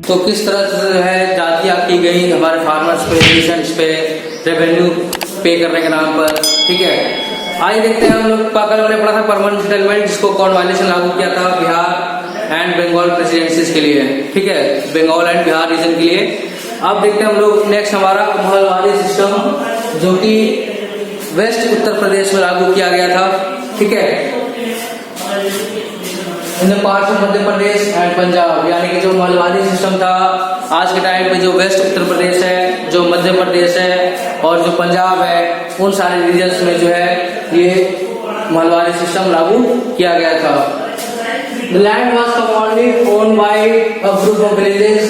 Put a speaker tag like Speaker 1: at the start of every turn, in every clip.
Speaker 1: तो किस तरह से जो है जातियाँ की गई हमारे फार्मर्स पे, एडिशंस पे, रेवेन्यू पे करने के नाम पर, ठीक है। आइए देखते हैं हम लोग कल हमने पढ़ा था परमानेंट सेटलमेंट, जिसको कॉन्वालिशन लागू किया था बिहार एंड बंगाल प्रेसिडेंसीज के लिए, ठीक है, बंगाल एंड बिहार रीजन के लिए। अब देखते हैं हम लोग नेक्स्ट हमारा महलवाड़ी सिस्टम, जो कि वेस्ट उत्तर प्रदेश में लागू किया गया था, ठीक है, in parts of Madhya Pradesh and Punjab. यानी कि जो महलवाड़ी सिस्टम था आज के टाइम पे जो वेस्ट उत्तर प्रदेश है, जो मध्य प्रदेश है और जो पंजाब है, उन सारे रीजन्स में जो है ये महलवाड़ी सिस्टम लागू किया गया था। The land was commonly owned by a group of villages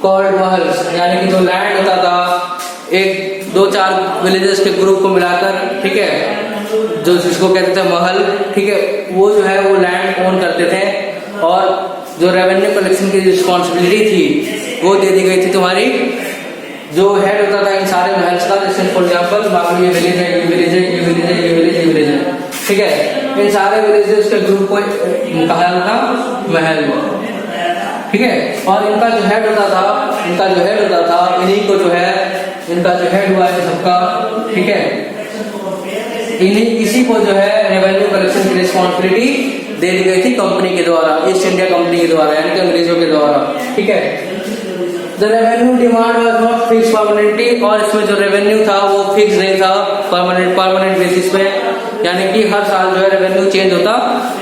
Speaker 1: called महल्स। यानी कि जो लैंड होता था एक 2-4 विलेजेस के ग्रुप को मिलाकर, ठीक है, जो जिसको कहते थे महल, ठीक है, वो जो है वो लैंड ओन करते थे और जो रेवेन्यू कलेक्शन की रिस्पॉन्सिबिलिटी थी वो दे दी गई थी तुम्हारी जो हेड होता था इन सारे महल्स का। जैसे फॉर एग्जाम्पल मान लो ये विलेज है, ये विलेज है, ये विलेज है, ये विलेज, ये विलेज है, ठीक है, इन सारे विलेजेस के ग्रुप को कहा जाता था महल, ठीक है। और इनका जो हेड होता था इन्हीं को जो है इनका जो हेड हुआ है सबका, ठीक है, इसी को जो है रेवेन्यू कलेक्शन की रिस्पॉन्सिबिलिटी दे दी गई थी कंपनी के द्वारा, ईस्ट इंडिया कंपनी के द्वारा, यानी कि अंग्रेजों के द्वारा, ठीक है। The revenue demand was not fix permanently, और इसमें जो रेवेन्यू था वो फिक्स नहीं था परमानेंट बेसिस पे, यानी कि हर साल जो है रेवेन्यू चेंज होता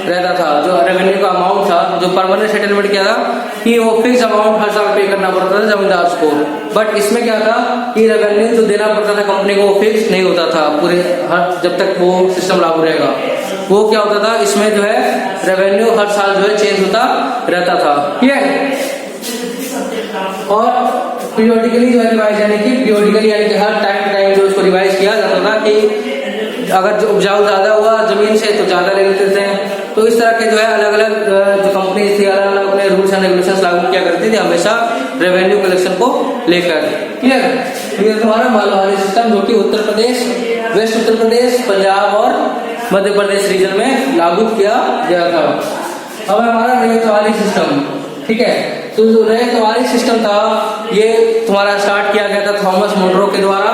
Speaker 1: रहता था। जो रेवेन्यू का अमाउंट था, जो परमानेंट सेटलमेंट किया था कि वो फिक्स अमाउंट हर साल पे करना पड़ता था जमींदार को, बट इसमें क्या था कि रेवेन्यू जो देना पड़ता था कंपनी को वो फिक्स नहीं होता था पूरे हर जब तक वो सिस्टम लागू रहेगा। वो क्या होता था, इसमें जो है रेवेन्यू हर साल जो है चेंज होता रहता था, ठीक है। और पीरियोडिकली जो है रिवाइज, यानी कि पीरियोडिकली यानी कि हर टाइम जो उसको रिवाइज किया जाता था कि अगर जो उपजाऊ ज्यादा हुआ जमीन से तो ज्यादा ले लेते थे। तो इस तरह के जो है अलग अलग जो कंपनी थी अलग अलग अपने रूल्स एंड रेगुलेशंस लागू किया करती थी हमेशा रेवेन्यू कलेक्शन को लेकर, क्लियर। तो ये तुम्हारा महलवाड़ी सिस्टम जो कि उत्तर प्रदेश, वेस्ट उत्तर प्रदेश, पंजाब और मध्य प्रदेश रीजन में लागू किया गया था। अब हमारा रैयतवाड़ी सिस्टम, ठीक है। तो जो रैयतवाड़ी सिस्टम था ये तुम्हारा स्टार्ट किया गया था थॉमस मुनरो के द्वारा,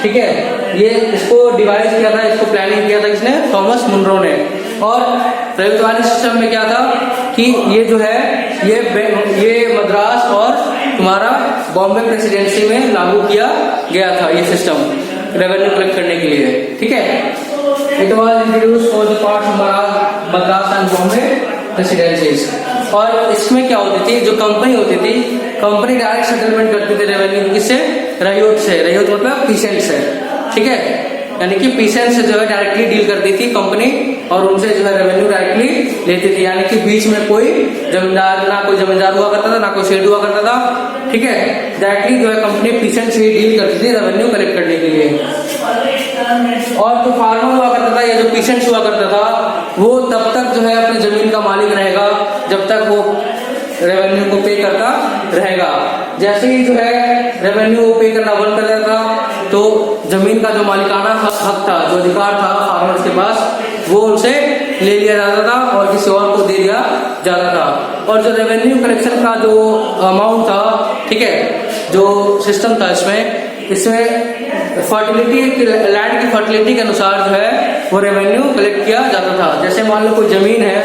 Speaker 1: ठीक है। ये इसको डिवाइस किया था, इसको प्लानिंग किया था किसने, थॉमस मुनरो ने। और रैयतवाड़ी सिस्टम में क्या था कि ये जो है ये मद्रास और तुम्हारा बॉम्बे प्रेसिडेंसी में लागू किया गया था ये सिस्टम रेवेन्यू कलेक्ट करने के लिए, ठीक है। It was introduced for the parts of Madras and Bombay presidencies. और इसमें क्या होती थी, जो कंपनी होती थी, कंपनी डायरेक्ट सेटलमेंट करती थी रेवेन्यू किससे, रैयत से। रैयत मतलब पीसेंट से, ठीक है, यानी कि पीसेंट से जो है डायरेक्टली डील करती थी कंपनी और उनसे जो है रेवेन्यू डायरेक्टली लेती थी। यानी कि बीच में कोई जमींदार ना कोई जमींदार हुआ करता था ना कोई शेड हुआ करता था, ठीक है। डायरेक्टली जो है कंपनी पीसेंट से ही डील करती थी रेवेन्यू कलेक्ट करने के लिए। और जो फार्मर हुआ करता था या जो पीसेंट हुआ करता था वो तब तक जो है अपनी जमीन का मालिक रहेगा जब तक वो रेवेन्यू को पे करता रहेगा। जैसे ही जो है रेवेन्यू को पे करना बंद कर देता था तो जमीन का जो मालिकाना हक था, जो अधिकार था फार्मर्स के पास, वो उनसे ले लिया जाता था और किसी और को दे दिया जाता था। और जो रेवेन्यू कलेक्शन का जो अमाउंट था, ठीक है, जो सिस्टम था इसमें फर्टिलिटी, लैंड की फर्टिलिटी के अनुसार जो है वो रेवेन्यू कलेक्ट किया जाता था। जैसे मान लो कोई जमीन है,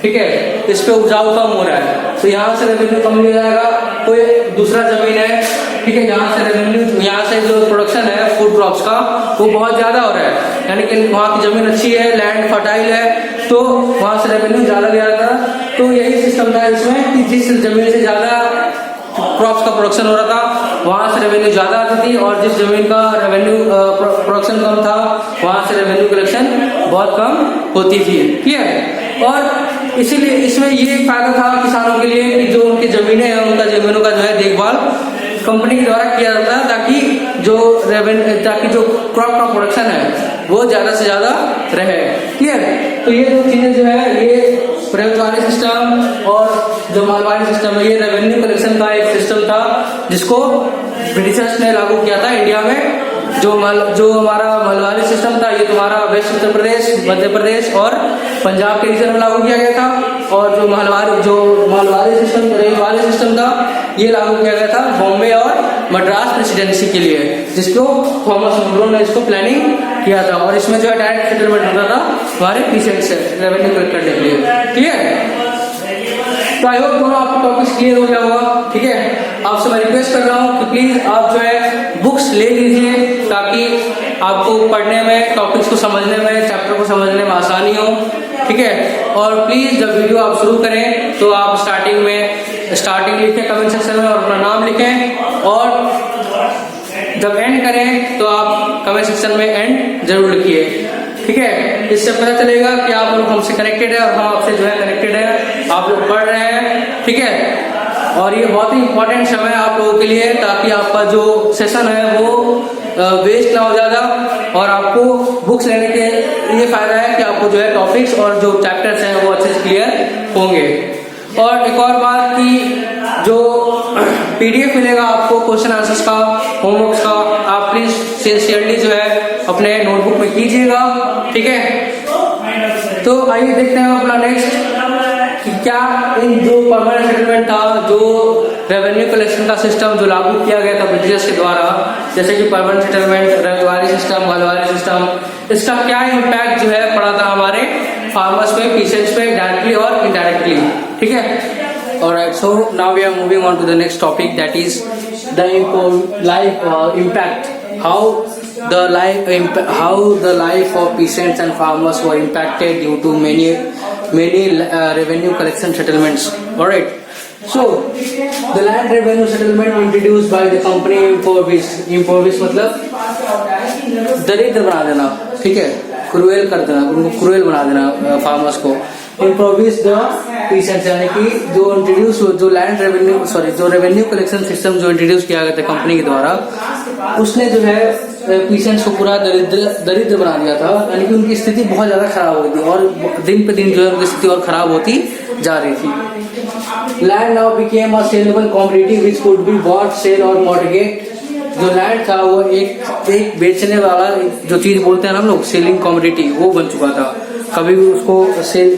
Speaker 1: ठीक है, इस पे उपजाऊ कम हो रहा है तो यहाँ से रेवेन्यू कम लिया जाएगा। कोई दूसरा जमीन है, ठीक है, जहाँ से रेवेन्यू, यहाँ से जो प्रोडक्शन है फूड क्रॉप्स का वो बहुत ज्यादा हो रहा है, यानी कि वहाँ की जमीन अच्छी है, लैंड फर्टाइल है, तो वहाँ से रेवेन्यू ज्यादा लिया जाता था। तो यही सिस्टम था इसमें कि जिस जमीन से ज्यादा क्रॉप्स का प्रोडक्शन हो रहा था वहां से रेवेन्यू ज्यादा आती थी और जिस जमीन का रेवेन्यू प्रोडक्शन कम था वहां से रेवेन्यू कलेक्शन बहुत कम होती थी, ठीक है। और इसीलिए इसमें ये फायदा था किसानों के लिए कि जो उनकी जमीनें हैं उनका जमीनों का जो है देखभाल कंपनी के द्वारा किया जाता है ताकि जो क्रॉप का प्रोडक्शन है वो ज्यादा से ज्यादा रहे, क्लियर। तो ये दो चीजें जो है ये रैयतवाड़ी सिस्टम और जो महलवाड़ी सिस्टम है ये रेवेन्यू कलेक्शन का एक सिस्टम था जिसको ब्रिटिशर्स ने लागू किया था इंडिया में जो हमारा महलवारी सिस्टम था, ये तुम्हारा वेस्ट उत्तर प्रदेश, मध्य प्रदेश और पंजाब के रीजन में लागू किया गया था। और जो महलवारी सिस्टम था, ये लागू किया गया था बॉम्बे और मद्रास प्रेसिडेंसी के लिए, जिसको थॉमस मुनरो ने इसको प्लानिंग किया था। और इसमें जो है डायरेक्ट सेटलमेंट होता था हमारे पीसेंट से रेवेन्यू कलेक्ट करने के लिए। ठीक है, तो आई होप दोनों आपको टॉपिक्स क्लियर हो गया होगा। ठीक है, आपसे मैं रिक्वेस्ट कर रहा हूँ कि प्लीज आप जो है बुक्स ले लीजिए, ताकि आपको पढ़ने में, टॉपिक्स को समझने में, चैप्टर को समझने में आसानी हो। ठीक है, और प्लीज जब वीडियो आप शुरू करें तो आप स्टार्टिंग लिखें कमेंट सेक्शन में और अपना नाम लिखें, और जब एंड करें तो आप कमेंट सेक्शन में एंड जरूर लिखिए। ठीक है, इससे पता चलेगा कि आप लोग हमसे कनेक्टेड है और हम आपसे जो है कनेक्टेड है, आप लोग पढ़ रहे हैं। ठीक है, और ये बहुत ही इंपॉर्टेंट समय है आप लोगों के लिए, ताकि आपका जो सेशन है वो वेस्ट ना हो ज्यादा, और आपको बुक्स लेने के ये फायदा है कि आपको जो है टॉपिक्स और जो चैप्टर्स हैं वो अच्छे से क्लियर होंगे। और एक और बात कि जो PDF मिलेगा आपको क्वेश्चन आंसर्स का, होमवर्क्स का, आप प्लीज सिंसियरली जो है अपने नोटबुक में कीजिएगा। ठीक है, तो आइए देखते हैं अपना नेक्स्ट कि क्या इन जो परमानेंट सेटलमेंट था, जो रेवेन्यू कलेक्शन का सिस्टम जो लागू किया गया था ब्रिटिश के द्वारा, जैसे कि परमानेंट सेटलमेंट, रविवारी सिस्टम, महलवारी सिस्टम, इसका क्या इम्पैक्ट जो है पड़ा था हमारे फार्मर्स पे, पीसेंट्स पे, डायरेक्टली और इनडायरेक्टली। ठीक है, alright, so now we are moving on to the next topic, that is the impact, how the life of peasants and farmers were impacted due to many revenue collection settlements. Alright, so the land revenue settlement introduced by the company impoverish मतलब दरिद्र बना देना। ठीक है, cruel कर देना, उनको cruel बना देना फार्मर्स को। इम्प्रोविज द पीसेंट्स, यानी कि जो रेवेन्यू कलेक्शन सिस्टम जो इंट्रोड्यूस किया गया था कंपनी के द्वारा, उसने जो है पीसेंट्स को पूरा दरिद्र बना दिया था, यानी कि उनकी स्थिति बहुत ज्यादा खराब हो गई थी, और दिन पे दिन जो है उनकी स्थिति और खराब होती जा रही थी। Land now became a saleable commodity which could be bought, sell और मॉर्गेज। जो लैंड था वो एक बेचने वाला जो चीज बोलते हैं हम लोग, सेलिंग कमोडिटी, वो बन चुका था। कभी भी उसको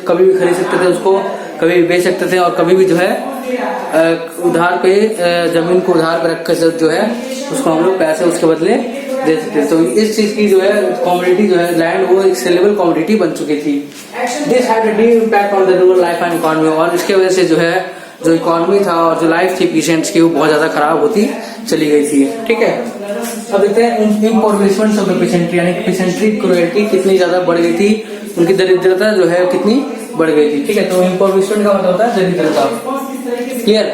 Speaker 1: कभी भी खरीद सकते थे उसको, कभी भी बेच सकते थे, और कभी भी जो है उधार पे जमीन को उधार पे रख कर जो है उसको हम लोग पैसे उसके बदले दे सकते थे। तो इस चीज की जो है कमोडिटी जो है लैंड, वो एक सेलेबल कमोडिटी बन चुकी थी। This had a deep impact on the rural life and economy, और इसके वजह से जो है जो इकोनॉमी था और जो लाइफ थी पीसेंट्स की, वो बहुत ज्यादा खराब होती चली गई थी। ठीक है, अब देखते हैं इम्पोवरिशमेंट ऑफ द पीसेंट्री, यानी पीसेंट्री क्रूएल्टी कितनी ज्यादा बढ़ गई थी, उनकी दरिद्रता जो है कितनी बढ़ गई थी। ठीक है, तो इम्पोवरिशमेंट का मतलब होता है दरिद्रता। Clear?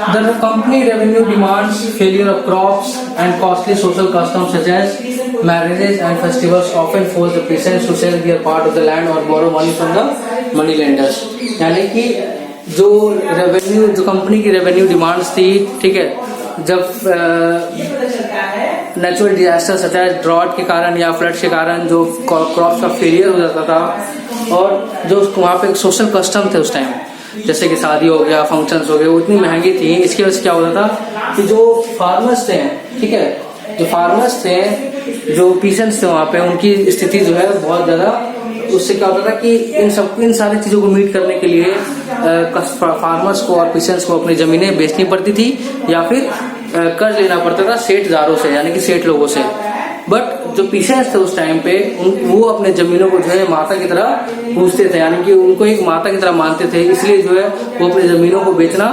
Speaker 1: The company revenue demands failure of crops and costly social customs such as marriages and festivals often force the peasants to sell their part of the land or borrow money from the money lenders। यानी कि जो company की revenue demands थी, ठीक है, जब natural disaster such as drought के कारण या फ्लड के कारण जो क्रॉप्स का फेलियर हो जाता था, और जो वहाँ पे सोशल कस्टम थे उस टाइम, जैसे कि शादी हो गया, फंक्शंस हो गए, वो इतनी महंगी थी, इसकी वजह से क्या होता था कि जो फार्मर्स थे, ठीक है, जो फार्मर्स थे, जो पीसेंट्स थे वहाँ पे, उनकी स्थिति जो है बहुत ज्यादा, उससे क्या होता था कि इन सारी चीजों को मीट करने के लिए फार्मर्स को और पीसेंट्स को अपनी जमीनें बेचनी पड़ती थी, या फिर कर्ज लेना पड़ता था सेठदारों से, यानी कि सेठ लोगों से। बट जो पीसेंट्स थे उस टाइम पे, वो अपने जमीनों को जो है माता की तरह पूजते थे, यानी कि उनको एक माता की तरह मानते थे, इसलिए जो है वो अपनी जमीनों को बेचना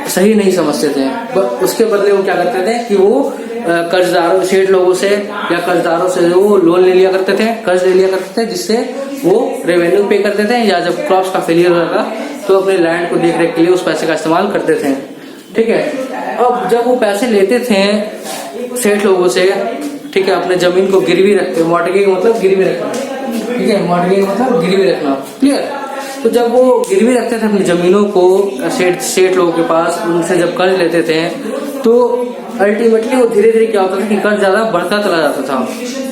Speaker 1: सही नहीं समझते थे। बट उसके बदले वो क्या करते थे कि वो कर्जदारों, सेठ लोगों से या कर्जदारों से वो लोन ले लिया करते थे, कर्ज ले लिया करते थे, जिससे वो रेवेन्यू पे करते थे, या जब क्रॉप्स का फेलियर हो जाता तो अपने लैंड को देख रेख के लिए उस पैसे का इस्तेमाल करते थे। ठीक है, अब जब वो पैसे लेते थे सेठ लोगों से, ठीक है, अपने जमीन को गिरवी रखते, मॉर्गेज मतलब गिरवी रखना, ठीक है, मॉर्गेज मतलब गिरवी रखना। क्लियर? तो जब वो गिरवी रखते थे अपनी जमीनों को सेठ लोगों के पास, उनसे जब कर्ज लेते थे, तो अल्टीमेटली वो धीरे धीरे क्या होता था कि कर्ज ज्यादा बढ़ता चला जाता था।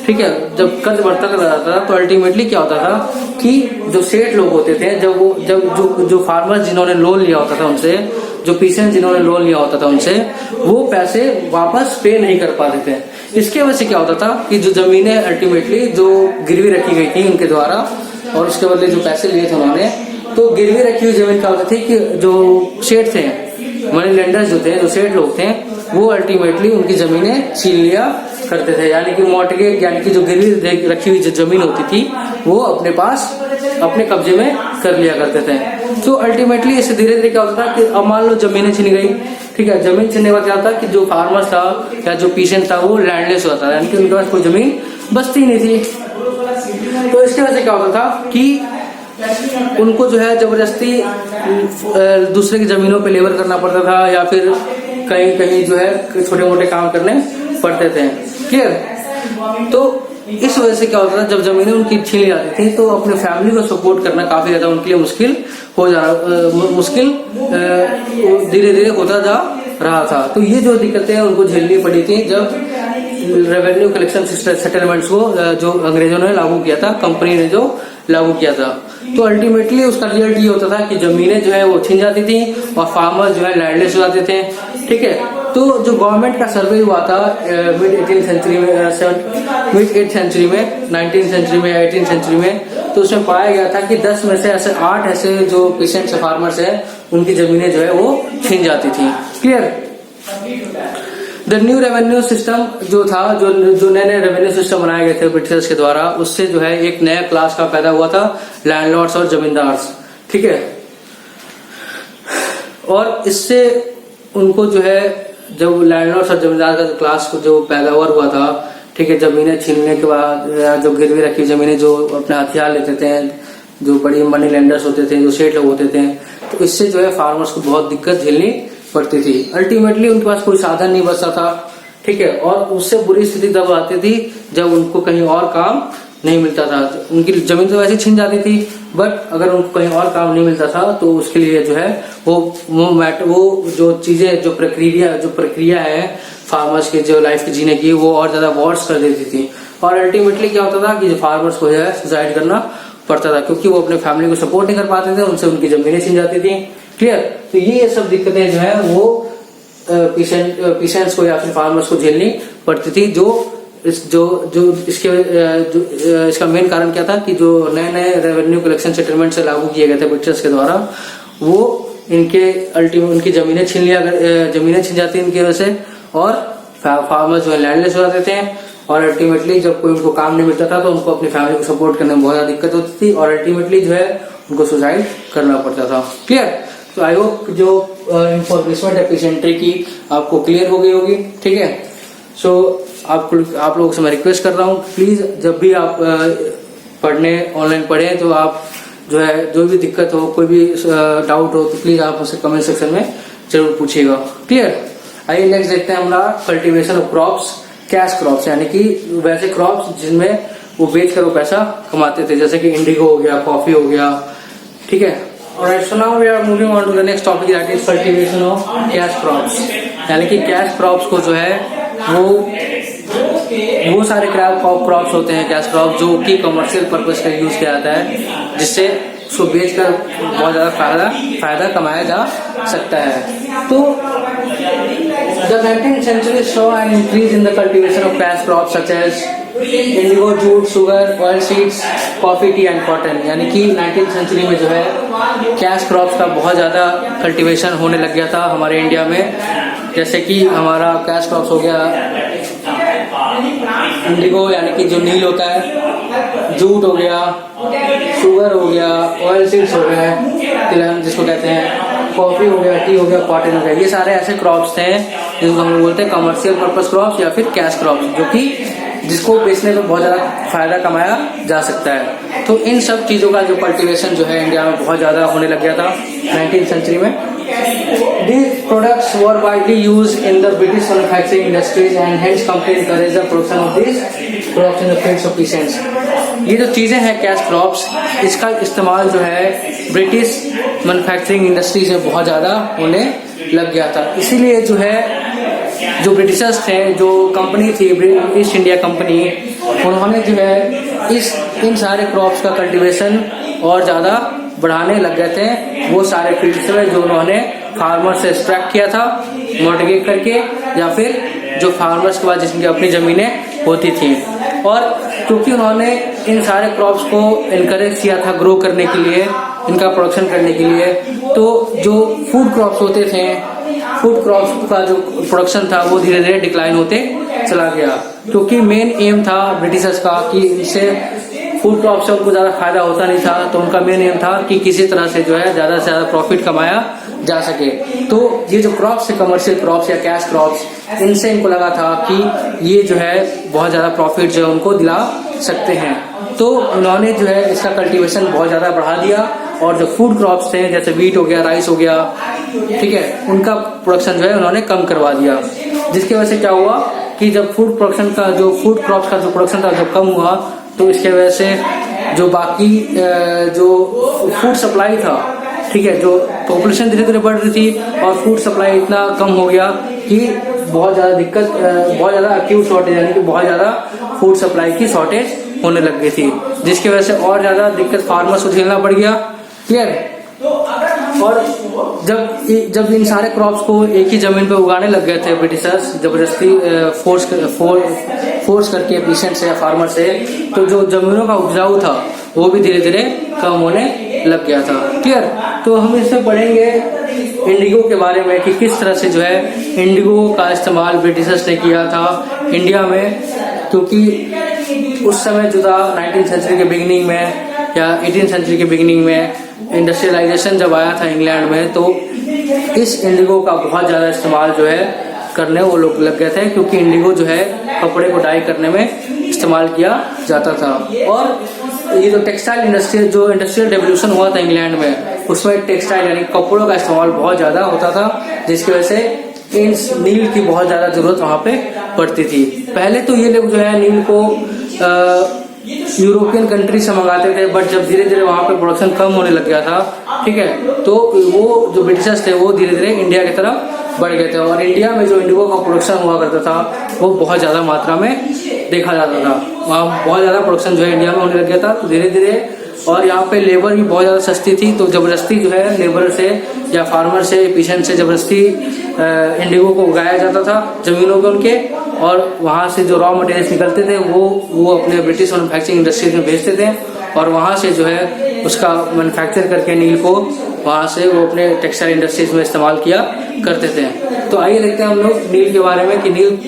Speaker 1: ठीक है, जब कर्ज बढ़ता चला जाता था तो अल्टीमेटली क्या होता था कि जो सेठ लोग होते थे, जब जो फार्मर्स जिन्होंने लोन लिया होता था उनसे, जो पीसेंट्स जिन्होंने लोन लिया होता था उनसे, वो पैसे वापस पे नहीं कर पाते थे। इसके वजह से क्या होता था कि जो जमीनें अल्टीमेटली जो गिरवी रखी गई थी उनके द्वारा और उसके बदले जो पैसे लिए थे उन्होंने, तो गिरवी रखी हुई जमीन क्या होती थी कि जो सेठ थे, मनी लेंडर्स जो थे, जो सेठ लोग थे, वो अल्टीमेटली उनकी जमीनें छीन लिया करते थे। यानी कि मॉर्टगेज, यानी कि जो गिरवी रखी हुई जो जमीन होती थी वो अपने पास अपने कब्जे में कर लिया करते थे। तो अल्टीमेटली इससे धीरे धीरे क्या होता था कि अब मान लो जमीनें छीन गई, ठीक है, जमीन छीनने के बाद क्या था कि जो फार्मर था या जो पेशेंट था वो लैंडलेस होता था, यानी कि उनके पास कोई जमीन बचती नहीं थी। तो इसकी वजह से क्या होता था कि उनको जो है जबरदस्ती दूसरे की जमीनों पे लेबर करना पड़ता था या फिर कहीं कहीं जो है छोटे मोटे काम करने पड़ते थे। क्लियर? तो इस वजह से क्या होता था, जब जमीनें उनकी छीन ली जाती थी तो अपने फैमिली को सपोर्ट करना काफी ज्यादा उनके लिए मुश्किल हो जा मुश्किल धीरे धीरे होता जा रहा था। तो ये जो दिक्कतें उनको झेलनी पड़ी थी जब रेवेन्यू कलेक्शन सेटलमेंट्स को जो अंग्रेजों ने लागू किया था, कंपनी ने जो लागू किया था। तो अल्टीमेटली उसका रिजल्ट ये होता था कि जमीनें जो है वो छीन जाती थी और फार्मर जो है लैंडलेस हो जाते थे। ठीक है, तो जो गवर्नमेंट का सर्वे हुआ था मिड 18th सेंचुरी में, 8th सेंचुरी में, 19th सेंचुरी में, 18th सेंचुरी में, तो उसमें पाया गया था कि 10 में से ऐसे 8 ऐसे जो पेशेंट्स फार्मर्स है उनकी जमीनें जो है वो छीन जाती थी। Clear? The new revenue system जो था, जो नए नए रेवेन्यू सिस्टम बनाए गए थे ब्रिटिशर्स के द्वारा, उससे जो है एक नया क्लास का पैदा हुआ था, लैंडलॉर्ड्स और जमींदार्स। ठीक है, और इससे उनको जो है जब लैंडलॉर्ड्स और जमींदार का जो क्लास जो पैदावार हुआ था, ठीक है, जमीनें छीनने के बाद या जो गिरवी रखी जमीनें जो अपने हथियार लेते थे, जो बड़ी मनी लेंडर्स होते थे, जो सेठ लोग होते थे, तो इससे जो है फार्मर्स को बहुत दिक्कत झेलनी पड़ती थी। अल्टीमेटली उनके पास कोई साधन नहीं बचता था। ठीक है, और उससे बुरी स्थिति तब आती थी जब उनको कहीं और काम नहीं मिलता था। उनकी जमीन तो वैसे छीन जाती थी, बट अगर उनको कहीं और काम नहीं मिलता था तो उसके लिए जो है वो जो चीजें जो प्रक्रिया है फार्मर्स के जो लाइफ के जीने की, वो और ज्यादा वर्स कर देती थी। और अल्टीमेटली क्या होता था कि जो फार्मर्स को जो है सुसाइड करना पड़ता था, क्योंकि वो अपने फैमिली को सपोर्ट नहीं कर पाते थे, उनसे उनकी जमीनें छीन जाती थी। क्लियर? तो ये सब दिक्कतें जो है वो पेशेंट्स को या फिर फार्मर्स को झेलनी पड़ती थी। इसका मेन कारण क्या था कि जो नए नए रेवेन्यू कलेक्शन सेटलमेंट से लागू किए गए थे ब्रिटिशर्स के द्वारा, वो उनकी जमीनें छीन जाती इनकी वजह से, और फार्मर्स जो है लैंडलेस हो जाते थे। और अल्टीमेटली जब कोई उनको काम नहीं मिलता था तो उनको अपनी फैमिली को सपोर्ट करने में बहुत ज्यादा दिक्कत होती थी, और अल्टीमेटली जो है उनको सुसाइड करना पड़ता था। क्लियर? तो आई होप जो इंफॉर्मेशन है पेशेंट्री की आपको क्लियर हो गई होगी। ठीक है, सो आप लोगों से मैं रिक्वेस्ट कर रहा हूँ, प्लीज जब भी आप ऑनलाइन पढ़ें तो आप जो है जो भी दिक्कत हो, कोई भी डाउट हो, तो प्लीज आप उसे कमेंट सेक्शन में जरूर पूछिएगा। क्लियर? आइए नेक्स्ट देखते हैं हमारा cultivation of crops, cash crops, यानी कि वैसे क्रॉप्स जिनमें वो बेचकर वो पैसा कमाते थे, जैसे कि इंडिगो हो गया, कॉफी हो गया। ठीक है, Alright, so now we are moving on to the next topic, that is cultivation of cash crops। यानी कि कैश क्रॉप्स को जो है वो सारे क्रॉप्स होते हैं, कैश क्रॉप, जो कि कमर्शियल पर्पस का यूज किया जाता है, जिससे उसको बेचकर बहुत ज्यादा फायदा कमाया जा सकता है। तो the 19th century saw an increase in the cultivation of cash crops such as Indigo, jute, sugar, oil seeds, coffee, T and cotton. यानी कि 19th सेंचुरी में जो है कैश क्रॉप्स का बहुत ज्यादा कल्टीवेशन होने लग गया था हमारे इंडिया में। जैसे कि हमारा कैश क्रॉप्स हो गया इंडिगो, यानी कि जो नील होता है, जूट हो गया, शुगर हो गया, ऑयल सीड्स हो गए, तिलहन जिसको कहते हैं, कॉफी हो गया, टी हो गया, कॉटन हो गया। ये सारे ऐसे क्रॉप्स थे जिसको हम लोग बोलते हैं कमर्शियल पर्पस क्रॉप्स या फिर कैश क्रॉप्स, जो कि जिसको बेचने में बहुत ज्यादा फायदा कमाया जा सकता है। तो इन सब चीजों का जो कल्टीवेशन जो है इंडिया में बहुत ज्यादा होने लग गया था 19th सेंचुरी में। These products were widely used in the British manufacturing industries and hence company encouraged the production of these crops in the fields of peasants। ये जो चीजें हैं कैश क्रॉप्स, इसका इस्तेमाल जो है ब्रिटिश मैन्युफैक्चरिंग इंडस्ट्रीज में बहुत ज्यादा होने लग गया था। इसीलिए जो है जो ब्रिटिशर्स थे, जो कंपनी थी ईस्ट इंडिया कंपनी, उन्होंने जो है इन सारे क्रॉप्स का कल्टीवेशन और ज्यादा बढ़ाने लग गए थे। वो सारे फील्ड्स में जो उन्होंने फार्मर से एक्सट्रैक्ट किया था मॉर्टगेज करके या फिर जो फार्मर्स के पास जिनकी अपनी ज़मीनें होती थी। और क्योंकि उन्होंने इन सारे क्रॉप्स को इनकरेज किया था ग्रो करने के लिए, इनका प्रोडक्शन करने के लिए, तो जो फूड क्रॉप्स होते थे, फूड क्रॉप्स का जो प्रोडक्शन था वो धीरे धीरे डिक्लाइन होते चला गया। क्योंकि मेन एम था ब्रिटिशर्स का कि इनसे फूड क्रॉप से उनको ज़्यादा फायदा होता नहीं था, तो उनका मेन एम था कि किसी तरह से जो है ज़्यादा से ज़्यादा प्रॉफिट कमाया जा सके। तो ये जो क्रॉप्स है, कमर्शियल क्रॉप्स या कैश क्रॉप्स, इनसे इनको लगा था कि ये जो है बहुत ज़्यादा प्रॉफिट जो है उनको दिला सकते हैं। तो उन्होंने जो है इसका कल्टीवेशन बहुत ज़्यादा बढ़ा दिया और जो फूड क्रॉप्स थे जैसे व्हीट हो गया, राइस हो गया, ठीक है, उनका प्रोडक्शन जो है उन्होंने कम करवा दिया। जिसकी वजह से क्या हुआ कि जब फूड प्रोडक्शन का जो फूड क्रॉप्स का जो प्रोडक्शन था जब कम हुआ, तो इसके वजह से जो बाकी जो फूड सप्लाई था, ठीक है, जो पॉपुलेशन धीरे धीरे बढ़ रही थी और फूड सप्लाई इतना कम हो गया कि बहुत ज़्यादा दिक्कत, बहुत ज़्यादा एक्यूट शॉर्टेज, यानी कि बहुत ज़्यादा फूड सप्लाई की शॉर्टेज होने लग गई थी, जिसकी वजह से और ज़्यादा दिक्कत फार्मर्स को झेलना पड़ गया। क्लियर? और जब इन सारे क्रॉप्स को एक ही जमीन पे उगाने लग गए थे ब्रिटिशर्स, जबरदस्ती फोर्स करके पेशेंट से या फार्मर से, तो जो जमीनों का उपजाऊ था वो भी धीरे धीरे कम होने लग गया था। क्लियर? तो हम इसमें पढ़ेंगे इंडिगो के बारे में कि किस तरह से जो है इंडिगो का इस्तेमाल ब्रिटिशर्स ने किया था इंडिया में। क्योंकि उस समय जो था 19th सेंचुरी के बिगिनिंग में या 18th सेंचुरी के बिगिनिंग में इंडस्ट्रियलाइजेशन जब आया था इंग्लैंड में, तो इस इंडिगो का बहुत ज़्यादा इस्तेमाल जो है करने वो लोग लग गए थे। क्योंकि इंडिगो जो है कपड़े को डाई करने में इस्तेमाल किया जाता था। और ये जो टेक्सटाइल इंडस्ट्री, जो इंडस्ट्रियल रेवोल्यूशन हुआ था इंग्लैंड में, उसमें टेक्सटाइल यानी कपड़ों का इस्तेमाल बहुत ज़्यादा होता था, जिसकी वजह से इन नील की बहुत ज़्यादा जरूरत वहाँ पे पड़ती थी। पहले तो ये लोग जो है नील को यूरोपियन कंट्री से मंगाते थे, बट जब धीरे धीरे वहाँ पे प्रोडक्शन कम होने लग गया था, ठीक है, तो वो जो ब्रिटिशर्स थे वो धीरे धीरे इंडिया की तरफ बढ़ गए थे। और इंडिया में जो इंडिगो का प्रोडक्शन हुआ करता था वो बहुत ज़्यादा मात्रा में देखा जाता था। वहाँ बहुत ज़्यादा प्रोडक्शन जो है इंडिया में होने लग गया था, तो धीरे धीरे, और यहाँ पे लेबर भी बहुत ज़्यादा सस्ती थी, तो ज़बरदस्ती जो है लेबर से या फार्मर से, पेशेंट से ज़बरदस्ती इंडिगो को उगाया जाता था ज़मीनों पे उनके, और वहाँ से जो रॉ मटेरियल्स निकलते थे वो अपने ब्रिटिश मैन्युफैक्चरिंग इंडस्ट्रीज में भेजते थे, और वहाँ से जो है उसका मैन्युफैक्चर करके नील को वहाँ से वो अपने टेक्सटाइल इंडस्ट्रीज में इस्तेमाल किया करते थे। तो आइए देखते हैं हम लोग नील के बारे में कि नील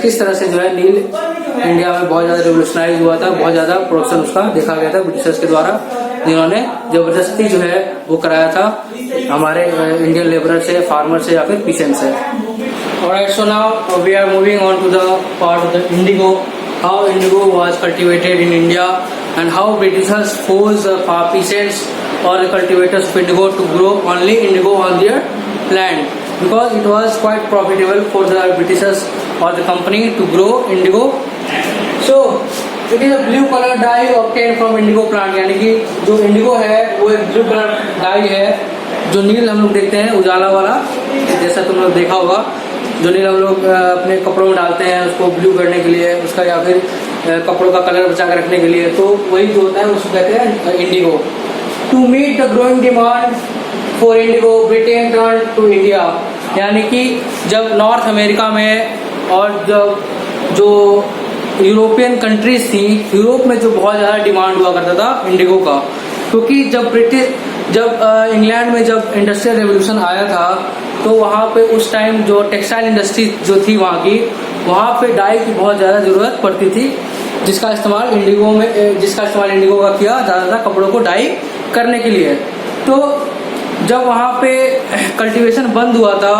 Speaker 1: किस तरह से जो है नील इंडिया में बहुत ज़्यादा रिवोल्यूशनाइज हुआ था, बहुत ज़्यादा प्रोडक्शन उसका देखा गया था ब्रिटिशर्स के द्वारा, जिन्होंने जबरदस्ती जो है वो कराया था हमारे इंडियन लेबर से, फार्मर से या फिर पीसेंट से। Alright, so now we are moving on to the part of the indigo, how indigo was cultivated in India and how Britishers forced the peasants or the cultivators of indigo to grow only indigo on their land, because it was quite profitable for the Britishers or the company to grow indigo. So it is a blue color dye obtained from indigo plant, यानी कि जो Indigo है वो एक blue colour die है। जो नील हम लोग देखते हैं उजाला वाला, जैसा तुम लोग देखा होगा, जो नील हम लोग अपने कपड़ों में डालते हैं उसको ब्लू करने के लिए, उसका या फिर कपड़ों का कलर बचा कर रखने के लिए, तो वही जो होता है उसको कहते हैं indigo. To meet the growing demand for indigo Britain turn to India, यानी कि जब नॉर्थ अमेरिका में और जब जो यूरोपियन कंट्रीज थी, यूरोप में जो बहुत ज़्यादा डिमांड हुआ करता था इंडिगो का, क्योंकि जब इंग्लैंड में जब इंडस्ट्रियल रेवोल्यूशन आया था, तो वहाँ पे उस टाइम जो टेक्सटाइल इंडस्ट्री जो थी वहाँ पे डाई की बहुत ज़्यादा ज़रूरत पड़ती थी, जिसका इस्तेमाल इंडिगो का किया जाता था कपड़ों को डाई करने के लिए। तो जब वहाँ पे कल्टीवेशन बंद हुआ था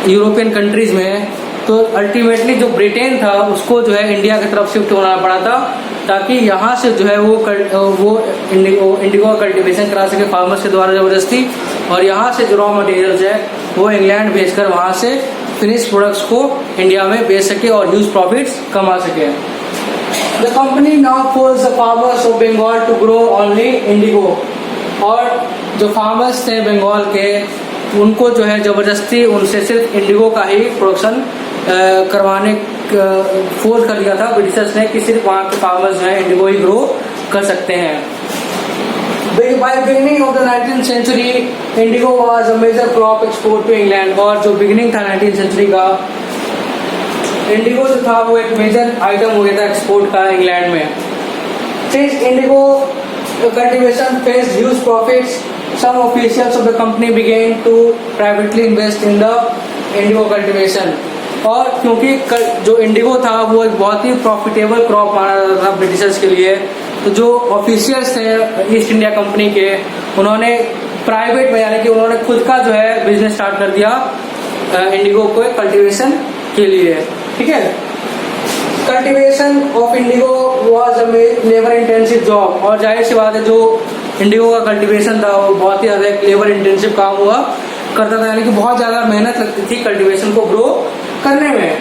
Speaker 1: यूरोपियन कंट्रीज में, तो अल्टीमेटली जो ब्रिटेन था उसको जो है इंडिया की तरफ शिफ्ट होना पड़ा था, ताकि यहाँ से जो है वो इंडिगो का कल्टीवेशन करा सके फार्मर्स के द्वारा ज़बरदस्ती, और यहाँ से जो रॉ मटेरियल्स है वो इंग्लैंड भेजकर वहाँ से फिनिश प्रोडक्ट्स को इंडिया में बेच सके और ह्यूज प्रॉफिट्स कमा सके। The company now force the farmers of Bengal to grow only indigo, और जो फार्मर्स थे बंगाल के उनको जो है ज़बरदस्ती उनसे सिर्फ इंडिगो का ही प्रोडक्शन करवाने फोर्स कर दिया था ब्रिटिशर्स ने कि सिर्फ वहाँ के फार्मर्स जो है इंडिगो ही ग्रो कर सकते हैं। The by beginning of the 19th century, indigo was a major crop export to England। और जो beginning था 19th century का, इंडिगो जो था वो एक मेजर आइटम हो गया था एक्सपोर्ट का इंग्लैंड में। Since indigo cultivation faced huge profits, some officials of the company began to privately invest in the indigo cultivation। और क्योंकि जो इंडिगो था वो एक बहुत ही प्रॉफिटेबल क्रॉप माना जाता था ब्रिटिशर्स के लिए, तो जो ऑफिशियल्स थे ईस्ट इंडिया कंपनी के, उन्होंने प्राइवेट में यानी कि उन्होंने खुद का जो है बिजनेस स्टार्ट कर दिया इंडिगो को कल्टीवेशन के लिए। ठीक है, cultivation of Indigo was a labour intensive job. और जाहिर सी बात है जो इंडिगो का कल्टीवेशन था वो बहुत ही ज्यादा एक लेबर इंटेंसिव काम हुआ करता था, यानी कि बहुत ज्यादा मेहनत लगती थी कल्टीवेशन को ग्रो करने में।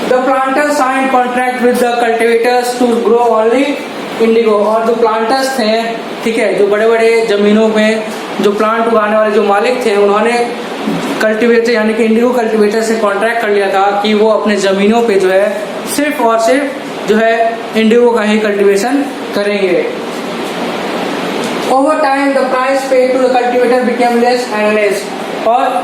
Speaker 1: The planters sign contract with the cultivators to grow only indigo. और जो प्लांटर्स थे, ठीक है, जो बड़े बड़े जमीनों में जो प्लांट उगाने वाले जो मालिक थे, उन्होंने कल्टीवेटर यानी कि इंडिगो कल्टीवेटर से कॉन्ट्रैक्ट कर लिया था कि वो अपने जमीनों पे जो है सिर्फ और सिर्फ जो है इंडिगो का ही कल्टीवेशन करेंगे। Over time the price pay to the cultivator became less and less. और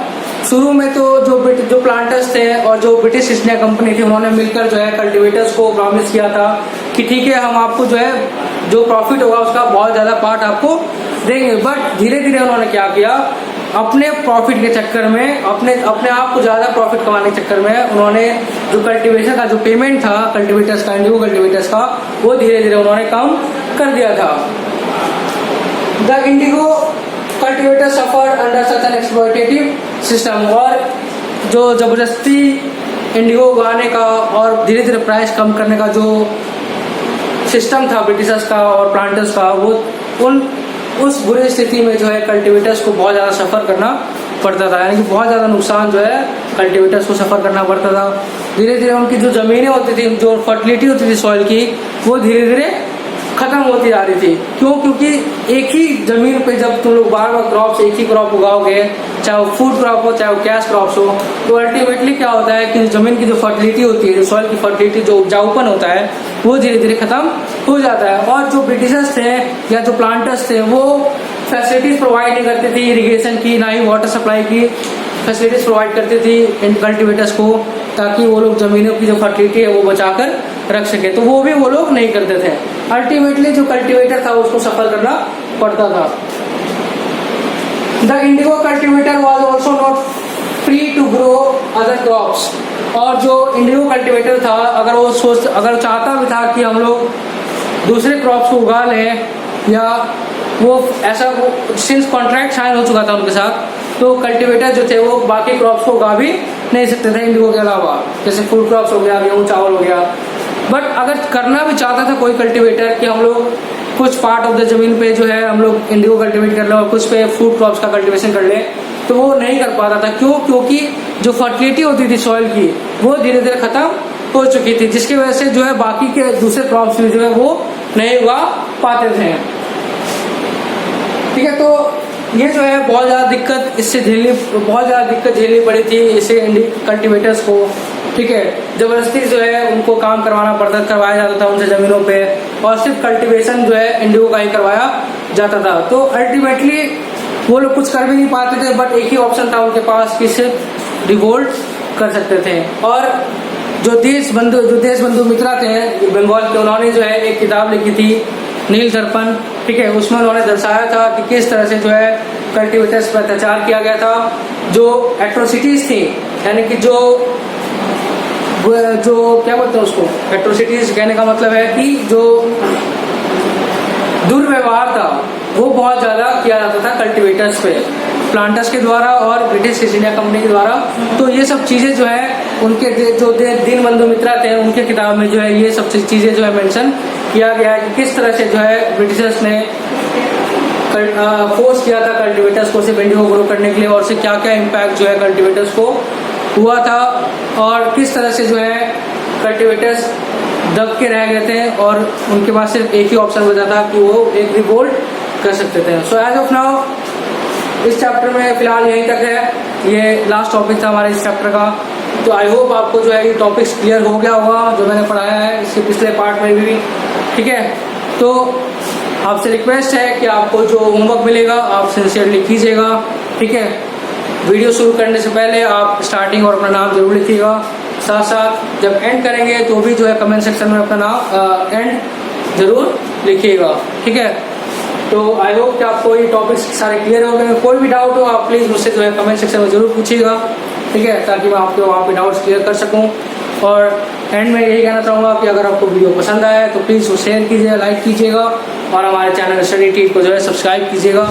Speaker 1: शुरू में तो जो प्लांटर्स थे और जो ब्रिटिश ईस्ट इंडिया कंपनी थी, उन्होंने मिलकर जो है कल्टीवेटर्स को प्रॉमिस किया था कि ठीक है हम आपको जो है जो प्रॉफिट होगा उसका बहुत ज्यादा पार्ट आपको देंगे। बट धीरे धीरे उन्होंने क्या किया, अपने प्रॉफिट के चक्कर में, अपने आप को ज्यादा प्रॉफिट कमाने के चक्कर में उन्होंने जो कल्टीवेशन का जो पेमेंट था कल्टीवेटर्स का, इंडिगो कल्टीवेटर्स का, वो धीरे धीरे उन्होंने कम कर दिया था। The indigo cultivator suffer under such an exploitative system. और जो जबरदस्ती इंडिगो उगाने का और धीरे धीरे प्राइस कम करने का जो सिस्टम था ब्रिटिशर्स का और प्लांटर्स का, वो उस बुरी स्थिति में जो है कल्टीवेटर्स को बहुत ज्यादा सफर करना पड़ता था, यानी कि बहुत ज्यादा नुकसान जो है कल्टीवेटर्स को सफर करना पड़ता था। धीरे धीरे उनकी जो जमीनें होती थी, जो फर्टिलिटी होती थी सॉइल की, वो धीरे धीरे खत्म होती जा रही थी। क्यों? क्योंकि एक ही जमीन पे जब तुम लोग बार बार क्रॉप्स एक ही क्रॉप उगाओगे, चाहे वो फूड क्रॉप हो चाहे वो कैश क्रॉप्स हो, तो अल्टीमेटली क्या होता है कि जमीन की जो फर्टिलिटी होती है, जो सॉइल की फर्टिलिटी, जो उपजाऊपन होता है, वो धीरे धीरे खत्म हो जाता है। और जो ब्रिटिशर्स थे या जो प्लांटर्स थे वो फैसिलिटीज प्रोवाइड नहीं करते थे इरिगेशन की, ना ही वाटर सप्लाई की फैसिलिटीज प्रोवाइड करती थी इन कल्टीवेटर्स को, ताकि वो लोग जमीनों की जो फर्टिलिटी है वो बचाकर रख सके, तो वो भी वो लोग नहीं करते थे। अल्टीमेटली जो कल्टीवेटर था उसको सफर करना पड़ता था। The indigo cultivator was also not free to grow other crops. और जो इंडिगो कल्टीवेटर था, अगर चाहता भी था कि हम लोग दूसरे क्रॉप्स को उगा लें, या वो ऐसा सिंस कॉन्ट्रैक्ट साइन हो चुका था उनके साथ, तो कल्टीवेटर जो थे वो बाकी क्रॉप्स को उगा भी नहीं सकते थे इंडिगो के अलावा, जैसे फूड क्रॉप्स हो गया, गेहूं चावल हो गया। बट अगर करना भी चाहता था कोई कल्टीवेटर कि हम लोग कुछ पार्ट ऑफ द जमीन पे जो है हम लोग इंडिगो कल्टीवेट कर लें और कुछ पे फूड क्रॉप्स का कल्टीवेशन कर लें, तो वो नहीं कर पाता था। क्यों? क्योंकि जो फर्टिलिटी होती थी सॉइल की वो धीरे धीरे खत्म हो चुकी थी, जिसकी वजह से जो है बाकी के दूसरे क्रॉप्स भी जो है वो नहीं उगा पाते थे। ठीक है, तो ये जो है बहुत ज्यादा दिक्कत झेलनी पड़ी थी इसे कल्टीवेटर्स को। ठीक है, जबरदस्ती जो है उनको काम करवाया जाता था उनसे जमीनों पे, और सिर्फ कल्टीवेशन जो है इंडिगो का ही करवाया जाता था। तो अल्टीमेटली वो लोग कुछ कर भी नहीं पाते थे, बट एक ही ऑप्शन था उनके पास कि सिर्फ रिवोल्ट कर सकते थे। और जो देश बंधु मित्रा थे बंगाल के, उन्होंने जो है एक किताब लिखी थी नील दर्पण। ठीक है, उसमें उन्होंने दर्शाया था कि किस तरह से जो है कल्टीवेटर्स पर अत्याचार किया गया था, जो एट्रोसिटीज थी, यानी कि जो क्या बोलते हैं उसको, एट्रोसिटीज कहने का मतलब है कि जो दुर्व्यवहार था वो बहुत ज्यादा किया जाता था कल्टीवेटर्स पे, प्लांटर्स के द्वारा और ब्रिटिश ईस्ट इंडिया कंपनी के द्वारा। तो ये सब चीजें जो है उनके जो दीनबंधु मित्रा थे उनके किताब में जो है ये सब चीजें जो है मेंशन किया गया है कि किस तरह से जो है ब्रिटिशर्स ने फोर्स किया था कल्टीवेटर्स को सिर्फ इंडिगो ग्रो करने के लिए, और उससे क्या क्या इम्पैक्ट जो है कल्टीवेटर्स को हुआ था, और किस तरह से जो है कल्टीवेटर्स दब के रह गए थे और उनके पास सिर्फ एक ही ऑप्शन बचा था कि वो एक रिवोल्ट कर सकते थे। सो एज ऑफ नाउ इस चैप्टर में फिलहाल यहीं तक है, ये लास्ट टॉपिक था हमारे इस चैप्टर का। तो आई होप आपको जो है ये टॉपिक्स क्लियर हो गया होगा जो मैंने पढ़ाया है इसके पिछले पार्ट में भी। ठीक है, तो आपसे रिक्वेस्ट है कि आपको जो होमवर्क मिलेगा आप सिंसियरली कीजिएगा, ठीक है। वीडियो शुरू करने से पहले आप स्टार्टिंग और अपना नाम जरूर लिखिएगा, साथ साथ जब एंड करेंगे तो भी जो है कमेंट सेक्शन में अपना नाम एंड जरूर लिखिएगा, ठीक है। तो आई होप कि आपको ये टॉपिक्स सारे क्लियर हो गए। कोई भी डाउट हो आप प्लीज़ मुझसे जो है कमेंट सेक्शन में जरूर पूछिएगा, ठीक है, ताकि मैं आपके वहाँ पे डाउट्स क्लियर कर सकूँ। और एंड में यही कहना चाहूँगा कि अगर आपको वीडियो पसंद आया तो प्लीज़ वो शेयर कीजिए, लाइक कीजिएगा और हमारे चैनल स्टडी टीच को जो है सब्सक्राइब कीजिएगा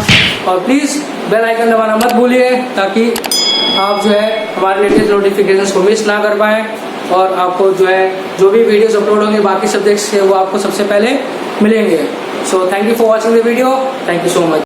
Speaker 1: और प्लीज़ बेल आइकन दबाना मत भूलिए, ताकि आप जो है हमारे लेटेस्ट नोटिफिकेशन को मिस ना कर पाएँ और आपको जो है जो भी वीडियोस अपलोड होंगे बाकी सब्जेक्ट्स के वो आपको सबसे पहले मिलेंगे। So thank you for watching the video, thank you so much.